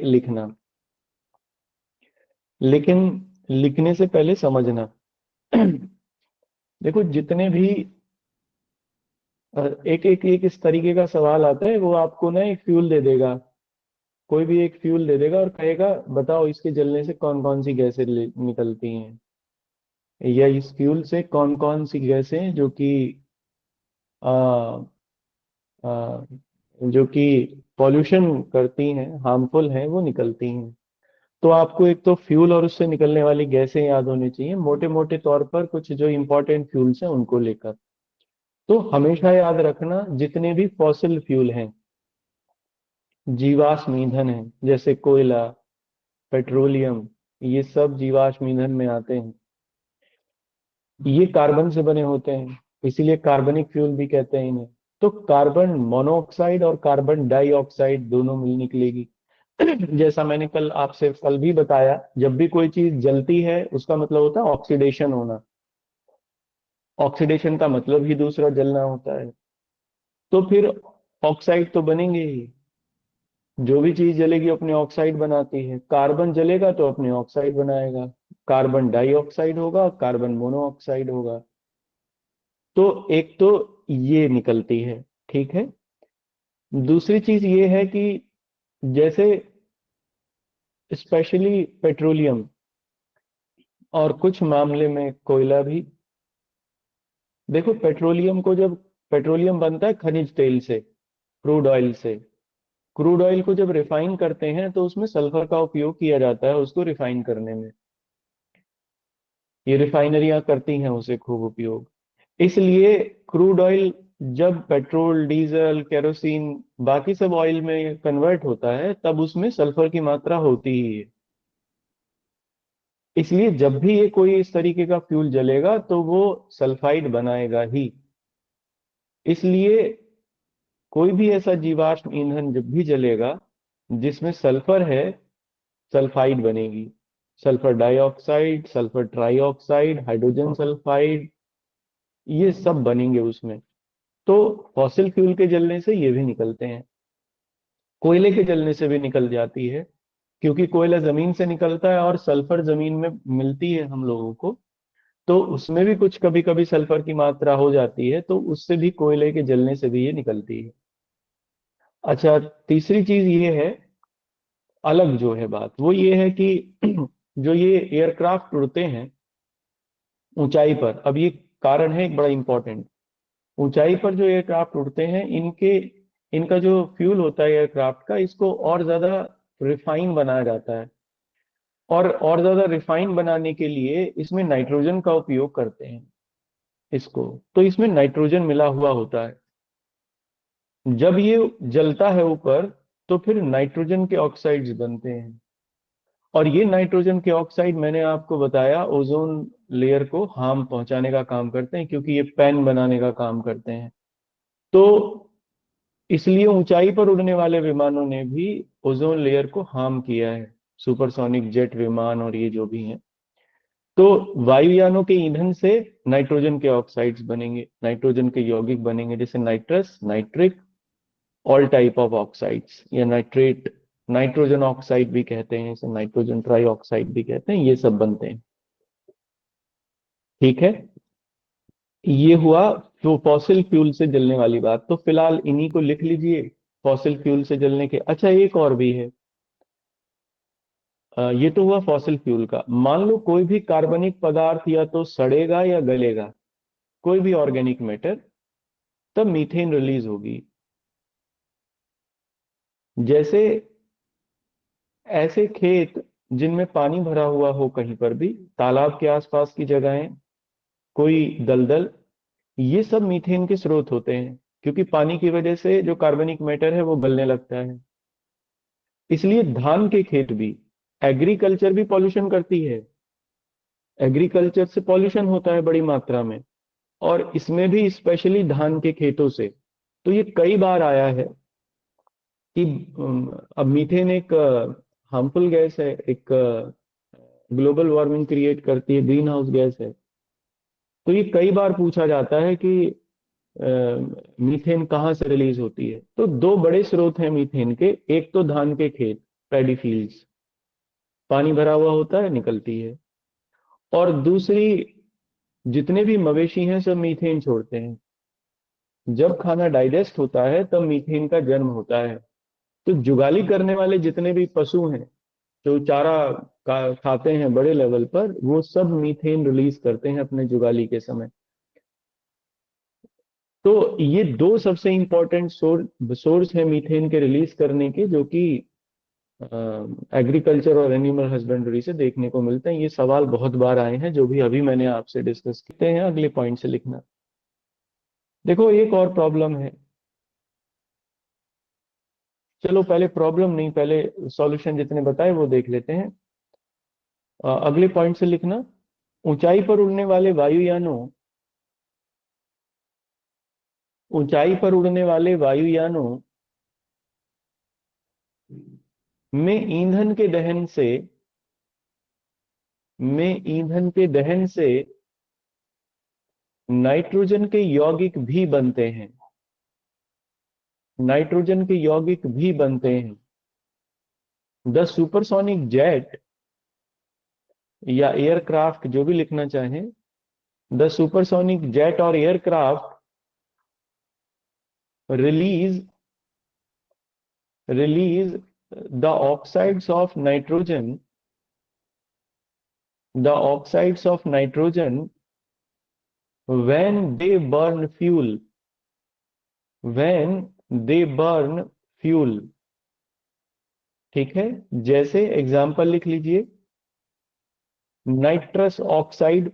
लिखना, लेकिन लिखने से पहले समझना। देखो जितने भी एक एक एक इस तरीके का सवाल आता है, वो आपको ना एक फ्यूल दे देगा, कोई भी एक फ्यूल दे देगा और कहेगा बताओ इसके जलने से कौन कौन सी गैसें निकलती हैं, या इस फ्यूल से कौन कौन सी गैसें आ, आ, जो कि पॉल्यूशन करती हैं, हार्मफुल हैं, वो निकलती हैं। तो आपको एक तो फ्यूल और उससे निकलने वाली गैसें याद होनी चाहिए, मोटे मोटे तौर पर कुछ जो इंपॉर्टेंट फ्यूल्स हैं उनको लेकर। तो हमेशा याद रखना, जितने भी फॉसिल फ्यूल हैं, जीवाश्म ईंधन है, जैसे कोयला, पेट्रोलियम, ये सब जीवाश्म ईंधन में आते हैं। ये कार्बन से बने होते हैं, इसीलिए कार्बनिक फ्यूल भी कहते हैं इन्हें। तो कार्बन मोनोऑक्साइड और कार्बन डाइऑक्साइड दोनों मिल निकलेगी। जैसा मैंने कल भी बताया, जब भी कोई चीज जलती है उसका मतलब होता है ऑक्सीडेशन होना। ऑक्सीडेशन का मतलब ही दूसरा जलना होता है। तो फिर ऑक्साइड तो बनेंगे ही। जो भी चीज जलेगी अपने ऑक्साइड बनाती है, कार्बन जलेगा तो अपने ऑक्साइड बनाएगा, कार्बन डाइऑक्साइड होगा, कार्बन मोनोऑक्साइड होगा। तो एक तो ये निकलती है, ठीक है। दूसरी चीज ये है कि जैसे स्पेशली पेट्रोलियम और कुछ मामले में कोयला भी। देखो पेट्रोलियम को जब पेट्रोलियम बनता है खनिज तेल से, क्रूड ऑयल से। क्रूड ऑयल को जब रिफाइन करते हैं तो उसमें सल्फर का उपयोग किया जाता है उसको रिफाइन करने में। ये रिफाइनरियां करती हैं उसे खूब उपयोग। इसलिए क्रूड ऑयल जब पेट्रोल, डीजल, केरोसिन, बाकी सब ऑयल में कन्वर्ट होता है तब उसमें सल्फर की मात्रा होती ही है। इसलिए जब भी ये कोई इस तरीके का फ्यूल जलेगा तो वो सल्फाइड बनाएगा ही। इसलिए कोई भी ऐसा जीवाश्म ईंधन जब भी जलेगा जिसमें सल्फर है, सल्फाइड बनेगी। Sulphur dioxide, sulphur trioxide, hydrogen sulphide, ये सब बनेंगे उसमें। तो फॉसिल फ्यूल के जलने से ये भी निकलते हैं। कोयले के जलने से भी निकल जाती है, क्योंकि कोयला जमीन से निकलता है और सल्फर जमीन में मिलती है हम लोगों को। तो उसमें भी कुछ कभी कभी सल्फर की मात्रा हो जाती है, तो उससे भी, कोयले के जलने से भी ये निकलती है। अच्छा, तीसरी चीज ये है, अलग जो है बात वो ये है कि जो ये एयरक्राफ्ट उड़ते हैं ऊंचाई पर, अब ये कारण है एक बड़ा इंपॉर्टेंट। ऊंचाई पर जो एयरक्राफ्ट उड़ते हैं, इनके इनका जो फ्यूल होता है एयरक्राफ्ट का, इसको और ज्यादा रिफाइन बनाया जाता है। और ज्यादा रिफाइन बनाने के लिए इसमें नाइट्रोजन का उपयोग करते हैं इसको। तो इसमें नाइट्रोजन मिला हुआ होता है। जब ये जलता है ऊपर तो फिर नाइट्रोजन के ऑक्साइड्स बनते हैं। और ये नाइट्रोजन के ऑक्साइड, मैंने आपको बताया, ओजोन लेयर को हार्म पहुंचाने का काम करते हैं, क्योंकि ये पैन बनाने का काम करते हैं। तो इसलिए ऊंचाई पर उड़ने वाले विमानों ने भी ओजोन लेयर को हार्म किया है, सुपरसोनिक जेट विमान और ये जो भी हैं। तो वायुयानों के ईंधन से नाइट्रोजन के ऑक्साइड्स बनेंगे, नाइट्रोजन के यौगिक बनेंगे, जैसे nitrous, nitric, all type of oxides, या नाइट्रेट, नाइट्रोजन ऑक्साइड भी कहते हैं इसे, नाइट्रोजन ट्राई ऑक्साइड भी कहते हैं, ये सब बनते हैं। ठीक है, ये हुआ जो फॉसिल फ्यूल से जलने वाली बात। तो फिलहाल इन्हीं को लिख लीजिए, फॉसिल फ्यूल से जलने के। अच्छा, एक और भी है। ये तो हुआ फॉसिल फ्यूल का। मान लो कोई भी कार्बनिक पदार्थ या तो सड़ेगा या गलेगा, कोई भी ऑर्गेनिक मैटर, तब मीथेन रिलीज होगी। जैसे ऐसे खेत जिनमें पानी भरा हुआ हो, कहीं पर भी तालाब के आसपास की जगहें, कोई दलदल, ये सब मीथेन के स्रोत होते हैं, क्योंकि पानी की वजह से जो कार्बनिक मैटर है वो गलने लगता है। इसलिए धान के खेत भी, एग्रीकल्चर भी पॉल्यूशन करती है, एग्रीकल्चर से पॉल्यूशन होता है बड़ी मात्रा में, और इसमें भी स्पेशली धान के खेतों से। तो ये कई बार आया है कि अब मीथेन एक हार्मफुल गैस है, एक ग्लोबल वार्मिंग क्रिएट करती है, ग्रीन हाउस गैस है। तो ये कई बार पूछा जाता है कि मीथेन कहाँ से रिलीज होती है। तो दो बड़े स्रोत हैं मीथेन के, एक तो धान के खेत, पैडी फील्ड्स, पानी भरा हुआ होता है, निकलती है। और दूसरी, जितने भी मवेशी हैं सब मीथेन छोड़ते हैं। जब खाना डाइजेस्ट होता है तब मीथेन का जन्म होता है। तो जुगाली करने वाले जितने भी पशु हैं जो चारा खाते हैं बड़े लेवल पर, वो सब मीथेन रिलीज करते हैं अपने जुगाली के समय। तो ये दो सबसे इंपॉर्टेंट सोर्स है मीथेन के रिलीज करने के, जो कि एग्रीकल्चर और एनिमल हस्बेंड्री से देखने को मिलते हैं। ये सवाल बहुत बार आए हैं, जो भी अभी मैंने आपसे डिस्कस किए हैं। अगले पॉइंट से लिखना। देखो, एक और प्रॉब्लम है। चलो पहले प्रॉब्लम नहीं, पहले सॉल्यूशन जितने बताए वो देख लेते हैं। अगले पॉइंट से लिखना। ऊंचाई पर उड़ने वाले वायुयानों ऊंचाई पर उड़ने वाले वायुयानों में ईंधन के दहन से नाइट्रोजन के यौगिक भी बनते हैं। नाइट्रोजन के यौगिक भी बनते हैं। द सुपरसोनिक जेट या एयरक्राफ्ट, जो भी लिखना चाहें, द सुपरसोनिक जेट और aircraft release release the oxides of nitrogen the oxides of nitrogen when they burn fuel when they burn fuel। ठीक है, जैसे एग्जांपल लिख लीजिए। नाइट्रस ऑक्साइड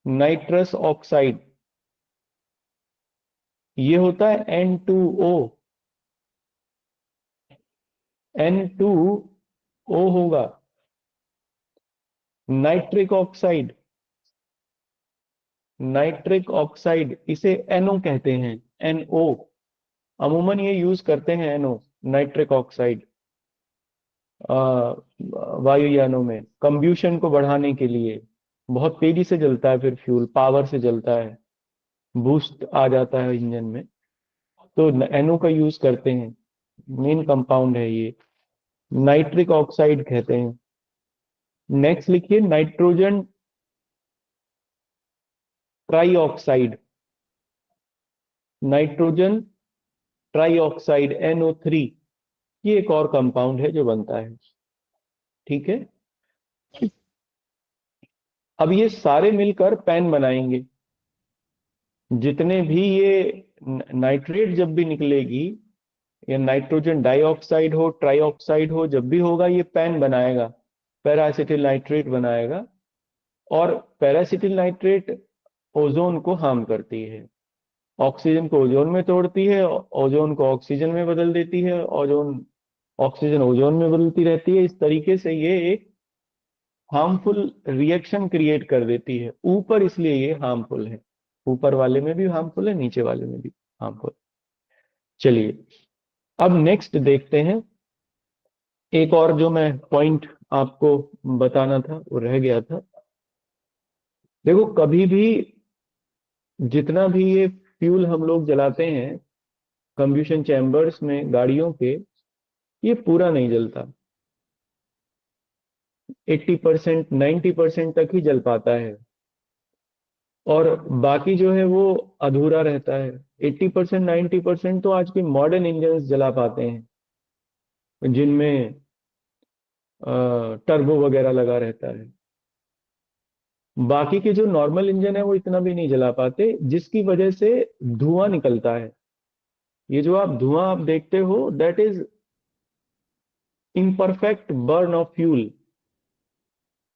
नाइट्रस ऑक्साइड ये होता है N2O। N2O होगा। नाइट्रिक ऑक्साइड इसे NO कहते हैं। NO अमूमन ये यूज करते हैं, NO नाइट्रिक ऑक्साइड वायुयानों में कंब्यूशन को बढ़ाने के लिए। बहुत तेजी से जलता है, फिर फ्यूल पावर से जलता है, बूस्ट आ जाता है इंजन में। तो NO का यूज करते हैं, मेन कंपाउंड है ये, नाइट्रिक ऑक्साइड कहते हैं। नेक्स्ट लिखिए, nitrogen trioxide nitrogen trioxide NO3, ये एक और कंपाउंड है जो बनता है। ठीक है, अब ये सारे मिलकर पैन बनाएंगे। जितने भी ये नाइट्रेट जब भी निकलेगी, या नाइट्रोजन डाइऑक्साइड हो, ट्राईऑक्साइड हो, जब भी होगा ये पैन बनाएगा, पैरासिटिल नाइट्रेट बनाएगा। और पैरासिटिल नाइट्रेट ओजोन को हार्म करती है। ऑक्सीजन को ओजोन में तोड़ती है, ओजोन को ऑक्सीजन में बदल देती है, ऑक्सीजन ओजोन में बदलती रहती है। इस तरीके से ये एक हार्मफुल रिएक्शन क्रिएट कर देती है ऊपर, इसलिए ये हार्मफुल है। ऊपर वाले में भी हार्मफुल है, नीचे वाले में भी हार्मफुल। चलिए अब नेक्स्ट देखते हैं। एक और जो मैं पॉइंट आपको बताना था वो रह गया था। देखो, कभी भी जितना भी ये फ्यूल हम लोग जलाते हैं कंब्यूशन चैम्बर्स में गाड़ियों के, ये पूरा नहीं जलता। 80% 90% तक ही जल पाता है, और बाकी जो है वो अधूरा रहता है। 80% 90% तो आज के मॉडर्न इंजन जला पाते हैं, जिनमें टर्बो वगैरह लगा रहता है। बाकी के जो नॉर्मल इंजन है वो इतना भी नहीं जला पाते, जिसकी वजह से धुआं निकलता है। ये जो धुआं आप देखते हो, that is imperfect burn of fuel.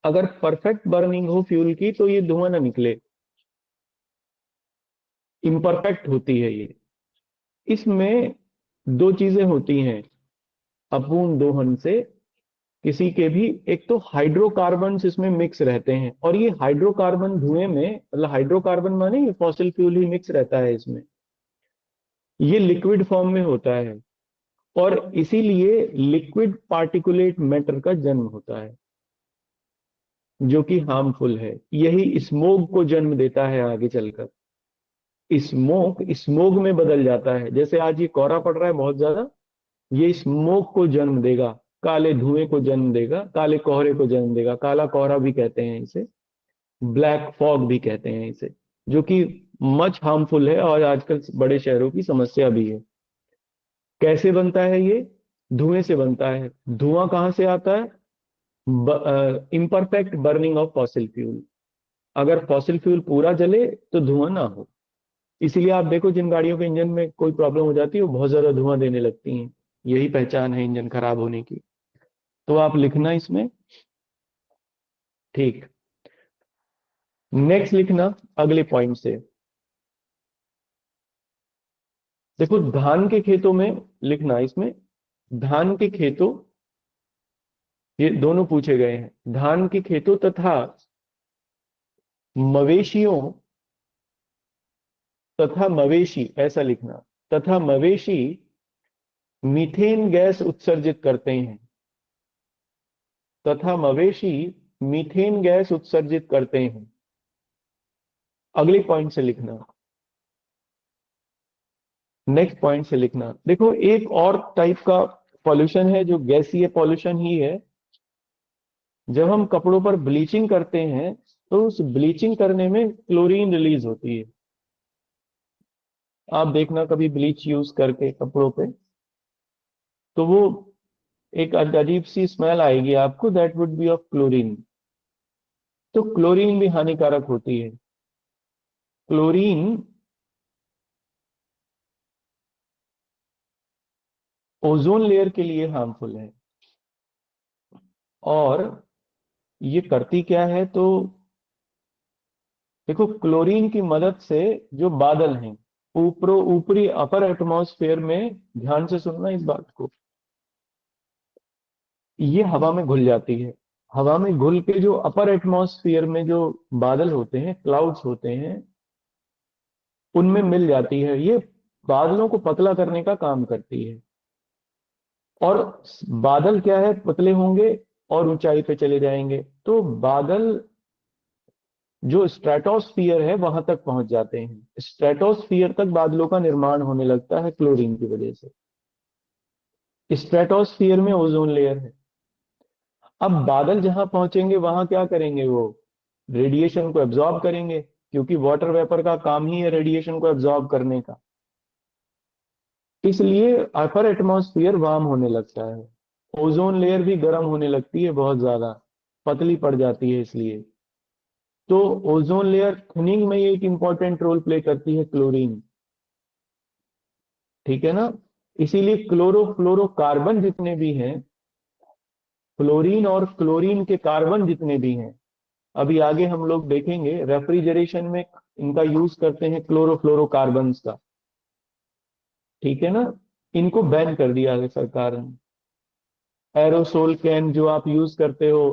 अगर परफेक्ट बर्निंग हो फ्यूल की तो ये धुआं ना निकले, इम्परफेक्ट होती है ये। इसमें दो चीजें होती हैं अपूर्ण दोहन से किसी के भी। एक तो हाइड्रोकार्बन इसमें मिक्स रहते हैं, और ये हाइड्रोकार्बन धुएं में, मतलब हाइड्रोकार्बन माने ये फॉसिल फ्यूल ही मिक्स रहता है इसमें। ये लिक्विड फॉर्म में होता है, और इसीलिए लिक्विड पार्टिकुलेट मैटर का जन्म होता है, जो कि हार्मफुल है। यही स्मोक को जन्म देता है आगे चलकर। स्मोक स्मोक में बदल जाता है। जैसे आज ये कोहरा पड़ रहा है बहुत ज्यादा, ये स्मोक को जन्म देगा, काले धुएं को जन्म देगा, काले कोहरे को जन्म देगा। काला कोहरा भी कहते हैं इसे, ब्लैक फॉग भी कहते हैं इसे, जो कि मच हार्मफुल है और आजकल बड़े शहरों की समस्या भी है। कैसे बनता है ये? धुएं से बनता है। धुआं कहाँ से आता है? Imperfect burning of fossil fuel. अगर फॉसिल फ्यूल पूरा जले तो धुआं ना हो। इसीलिए आप देखो, जिन गाड़ियों के इंजन में कोई प्रॉब्लम हो जाती है वो बहुत ज्यादा धुआं देने लगती हैं। यही पहचान है इंजन खराब होने की। तो आप लिखना इसमें। ठीक। नेक्स्ट लिखना अगले पॉइंट से। देखो, धान के खेतों में लिखना इसमें, धान के खेतों, ये दोनों पूछे गए हैं। धान के खेतों तथा मवेशियों, तथा मवेशी ऐसा लिखना, तथा मवेशी मीथेन गैस उत्सर्जित करते हैं। तथा मवेशी मीथेन गैस उत्सर्जित करते हैं। अगले पॉइंट से लिखना, नेक्स्ट पॉइंट से लिखना। देखो, एक और टाइप का पॉल्यूशन है जो गैसीय पॉल्यूशन ही है। जब हम कपड़ों पर ब्लीचिंग करते हैं तो उस ब्लीचिंग करने में क्लोरीन रिलीज होती है। आप देखना कभी ब्लीच यूज करके कपड़ों पे, तो वो एक अजीब सी स्मेल आएगी आपको, that would be of chlorine. तो क्लोरीन भी हानिकारक होती है। क्लोरीन ओजोन लेयर के लिए हार्मफुल है। और ये करती क्या है? तो देखो, क्लोरीन की मदद से जो बादल हैं, ऊपरी अपर एटमॉस्फेयर में, ध्यान से सुनना इस बात को, ये हवा में घुल जाती है। हवा में घुल के जो अपर एटमॉस्फेयर में जो बादल होते हैं, क्लाउड्स होते हैं, उनमें मिल जाती है। ये बादलों को पतला करने का काम करती है। और बादल क्या है, पतले होंगे और ऊंचाई पे चले जाएंगे, तो बादल जो स्ट्रेटोस्फियर है वहां तक पहुंच जाते हैं। स्ट्रेटोस्फियर तक बादलों का निर्माण होने लगता है क्लोरीन की वजह से। स्ट्रेटोस्फियर में ओजोन लेयर है। अब बादल जहां पहुंचेंगे वहां क्या करेंगे? वो रेडिएशन को एब्जॉर्ब करेंगे, क्योंकि वाटर वेपर का काम ही है रेडिएशन को एब्जॉर्ब करने का। इसलिए अपर एटमॉस्फेयर वार्म होने लगता है। ओजोन लेयर भी गर्म होने लगती है, बहुत ज्यादा पतली पड़ जाती है इसलिए। तो ओजोन लेयर थिनिंग में ये एक इंपॉर्टेंट रोल प्ले करती है क्लोरीन। ठीक है ना? इसीलिए क्लोरोफ्लोरोकार्बन जितने भी हैं, फ्लोरीन और क्लोरीन के कार्बन जितने भी हैं, अभी आगे हम लोग देखेंगे रेफ्रिजरेशन में इनका यूज करते हैं क्लोरोफ्लोरोकार्बन्स का। ठीक है ना? इनको बैन कर दिया है सरकार ने। एरोसोल कैन जो आप यूज करते हो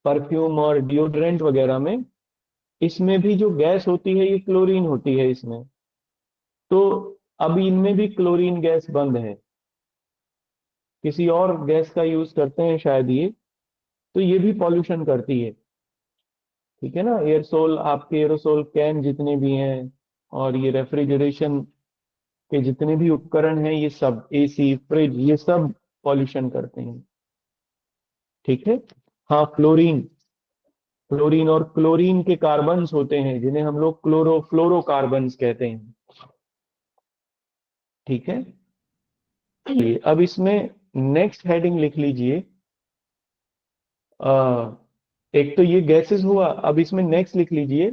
परफ्यूम और डिओड्रेंट वगैरह में, इसमें भी जो गैस होती है ये क्लोरीन होती है इसमें। तो अभी इनमें भी क्लोरीन गैस बंद है, किसी और गैस का यूज करते हैं शायद ये। तो ये भी पॉल्यूशन करती है। ठीक है ना? एयरसोल, आपके एरोसोल कैन जितने भी हैं, और ये रेफ्रिजरेशन के जितने भी उपकरण हैं, ये सब, एसी, फ्रिज, ये सब पॉल्यूशन करते हैं। ठीक है? हाँ, फ्लोरीन, क्लोरीन और क्लोरीन के कार्बन्स होते हैं जिन्हें हम लोग क्लोरोफ्लोरोकार्बन्स कहते हैं। ठीक है? चलिए, अब इसमें नेक्स्ट हेडिंग लिख लीजिए। आ, एक तो ये गैसेस हुआ, अब इसमें नेक्स्ट लिख लीजिए,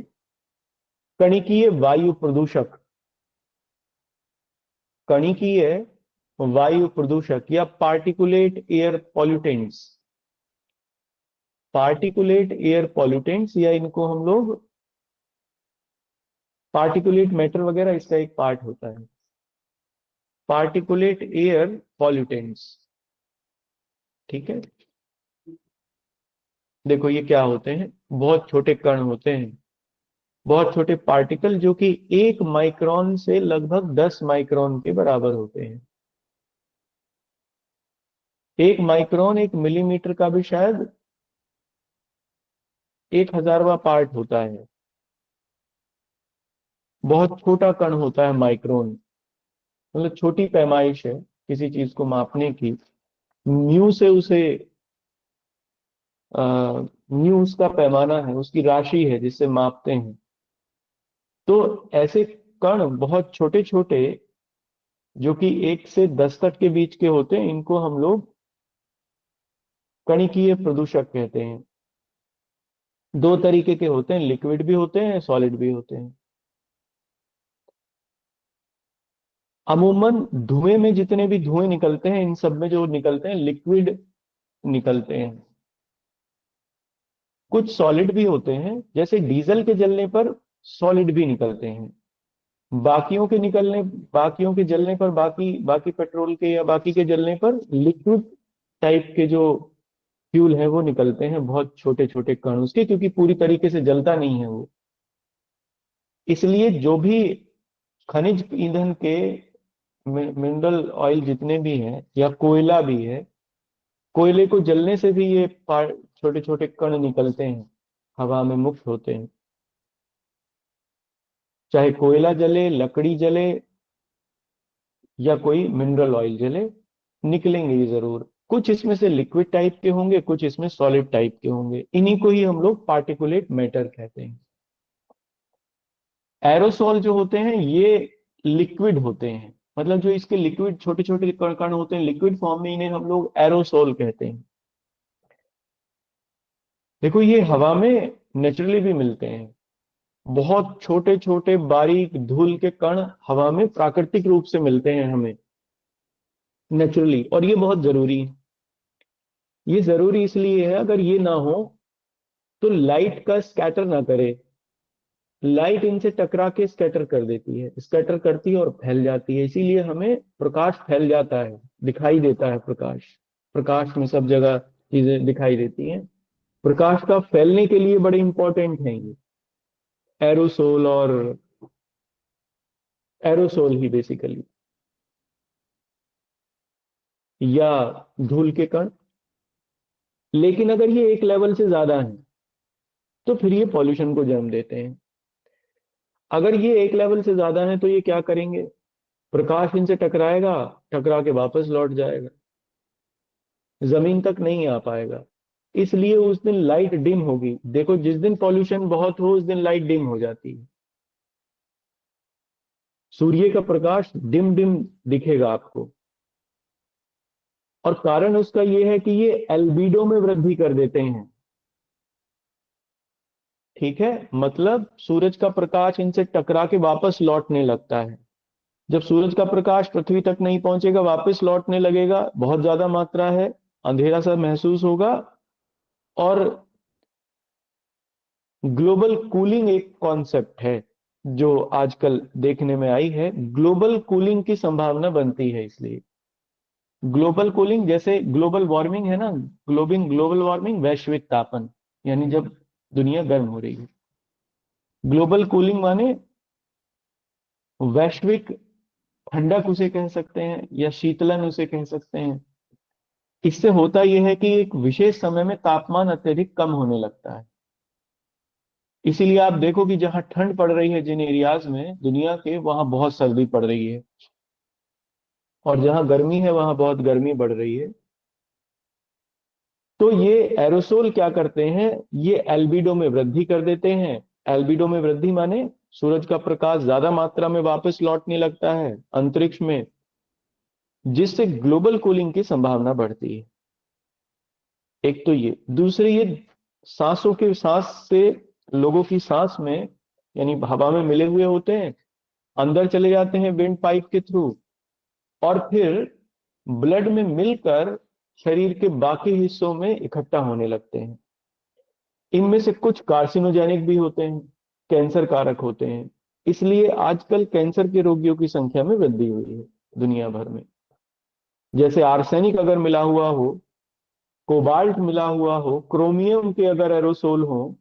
कणिकीय वायु प्रदूषक। कणिकीय वायु प्रदूषक या particulate air pollutants. Particulate air pollutants, या इनको हम लोग पार्टिकुलेट मैटर वगैरह, इसका एक पार्ट होता है। Particulate air pollutants. ठीक है? देखो, ये क्या होते हैं? बहुत छोटे कण होते हैं, बहुत छोटे पार्टिकल, जो कि 1 माइक्रोन से लगभग 10 माइक्रोन के बराबर होते हैं। 1 माइक्रोन 1 मिलीमीटर का भी शायद 1,000वां पार्ट होता है। बहुत छोटा कण होता है माइक्रोन, मतलब छोटी पैमाइश है। किसी चीज को मापने की, म्यू से उसे म्यू उसका पैमाना है, उसकी राशि है जिससे मापते हैं। तो ऐसे कण बहुत छोटे छोटे, जो कि 1 से 10 तक के बीच के होते हैं, इनको हम लोग कणिकीय प्रदूषक कहते हैं। दो तरीके के होते हैं, लिक्विड भी होते हैं, सॉलिड भी होते हैं। अमूमन धुएं में जितने भी धुएं निकलते हैं, इन सब में जो निकलते हैं लिक्विड निकलते हैं। कुछ सॉलिड भी होते हैं, जैसे डीजल के जलने पर सॉलिड भी निकलते हैं। बाकियों के निकलने बाकियों के जलने पर, बाकी बाकी पेट्रोल के या बाकी के जलने पर लिक्विड टाइप के जो फ्यूल है वो निकलते हैं, बहुत छोटे छोटे कण उसके, क्योंकि पूरी तरीके से जलता नहीं है वो। इसलिए जो भी खनिज ईंधन के मिनरल ऑयल जितने भी हैं, या कोयला भी है, कोयले को जलने से भी ये छोटे छोटे कण निकलते हैं, हवा में मुक्त होते हैं। चाहे कोयला जले, लकड़ी जले, या कोई मिनरल ऑयल जले, निकलेंगे ये जरूर। कुछ इसमें से लिक्विड टाइप के होंगे, कुछ इसमें सॉलिड टाइप के होंगे। इन्हीं को ही हम लोग पार्टिकुलेट मैटर कहते हैं। एरोसोल जो होते हैं ये लिक्विड होते हैं, मतलब जो इसके लिक्विड छोटे छोटे कण कण होते हैं लिक्विड फॉर्म में, इन्हें हम लोग एरोसोल कहते हैं। देखो ये हवा में नेचुरली भी मिलते हैं, बहुत छोटे छोटे बारीक धूल के कण हवा में प्राकृतिक रूप से मिलते हैं हमें नेचुरली, और ये बहुत जरूरी है। ये जरूरी इसलिए है, अगर ये ना हो तो लाइट का स्कैटर ना करे। लाइट इनसे टकरा के स्कैटर कर देती है, स्कैटर करती है और फैल जाती है, इसीलिए हमें प्रकाश फैल जाता है, दिखाई देता है प्रकाश। प्रकाश में सब जगह चीजें दिखाई देती हैं। प्रकाश का फैलने के लिए बड़े इंपॉर्टेंट हैं ये एरोसोल, और एरोसोल ही बेसिकली, या धूल के कण। लेकिन अगर ये एक लेवल से ज्यादा है तो फिर ये पॉल्यूशन को जन्म देते हैं। अगर ये एक लेवल से ज्यादा है तो ये क्या करेंगे, प्रकाश इनसे टकराएगा, टकरा के वापस लौट जाएगा, जमीन तक नहीं आ पाएगा। इसलिए उस दिन लाइट डिम होगी। देखो जिस दिन पॉल्यूशन बहुत हो उस दिन लाइट डिम हो जाती है। सूर्य का प्रकाश डिम डिम दिखेगा आपको, और कारण उसका यह है कि ये एल्बिडो में वृद्धि कर देते हैं। ठीक है, मतलब सूरज का प्रकाश इनसे टकरा के वापस लौटने लगता है। जब सूरज का प्रकाश पृथ्वी तक नहीं पहुंचेगा, वापस लौटने लगेगा, बहुत ज्यादा मात्रा है, अंधेरा सा महसूस होगा। और ग्लोबल कूलिंग एक कॉन्सेप्ट है जो आजकल देखने में आई है, ग्लोबल कूलिंग की संभावना बनती है। इसलिए ग्लोबल कूलिंग, जैसे ग्लोबल वार्मिंग है ना, ग्लोबल वार्मिंग वैश्विक तापन, यानी जब दुनिया गर्म हो रही है। ग्लोबल कूलिंग माने वैश्विक ठंडक उसे कह सकते हैं, या शीतलन उसे कह सकते हैं। इससे होता यह है कि एक विशेष समय में तापमान अत्यधिक कम होने लगता है। इसीलिए आप देखो कि जहां ठंड पड़ रही है जिन एरियाज में दुनिया के, वहां बहुत सर्दी पड़ रही है, और जहां गर्मी है वहां बहुत गर्मी बढ़ रही है। तो ये एरोसोल क्या करते हैं, ये एल्बिडो में वृद्धि कर देते हैं। एल्बिडो में वृद्धि माने सूरज का प्रकाश ज्यादा मात्रा में वापस लौटने लगता है अंतरिक्ष में, जिससे ग्लोबल कूलिंग की संभावना बढ़ती है। एक तो ये, दूसरी ये सांस से, लोगों की सांस में, यानी हवा में मिले हुए होते हैं, अंदर चले जाते हैं विंड पाइप के थ्रू, और फिर ब्लड में मिलकर शरीर के बाकी हिस्सों में इकट्ठा होने लगते हैं। इनमें से कुछ कार्सिनोजेनिक भी होते हैं, कैंसर कारक होते हैं। इसलिए आजकल कैंसर के रोगियों की संख्या में वृद्धि हुई है दुनिया भर में। जैसे आर्सेनिक अगर मिला हुआ हो, कोबाल्ट मिला हुआ हो, क्रोमियम के अगर एरोसोल हो,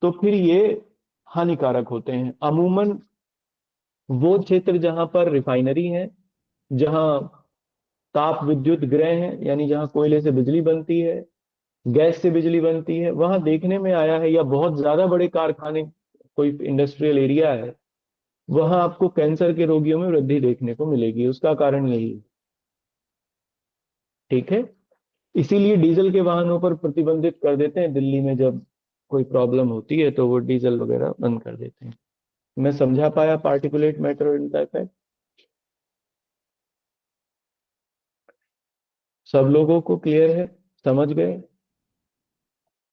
तो फिर ये हानिकारक होते हैं। अमूमन वो क्षेत्र जहां पर रिफाइनरी है, जहां ताप विद्युत गृह है, यानी जहां कोयले से बिजली बनती है, गैस से बिजली बनती है, वहां देखने में आया है, या बहुत ज्यादा बड़े कारखाने, कोई इंडस्ट्रियल एरिया है, वहां आपको कैंसर के रोगियों में वृद्धि देखने को मिलेगी। उसका कारण यही है। ठीक है। इसीलिए डीजल के वाहनों पर प्रतिबंधित कर देते हैं दिल्ली में, जब कोई प्रॉब्लम होती है तो वो डीजल वगैरह बंद कर देते हैं। मैं समझा पाया पार्टिकुलेट मैटर और इनका इफेक्ट? सब लोगों को क्लियर है? समझ गए?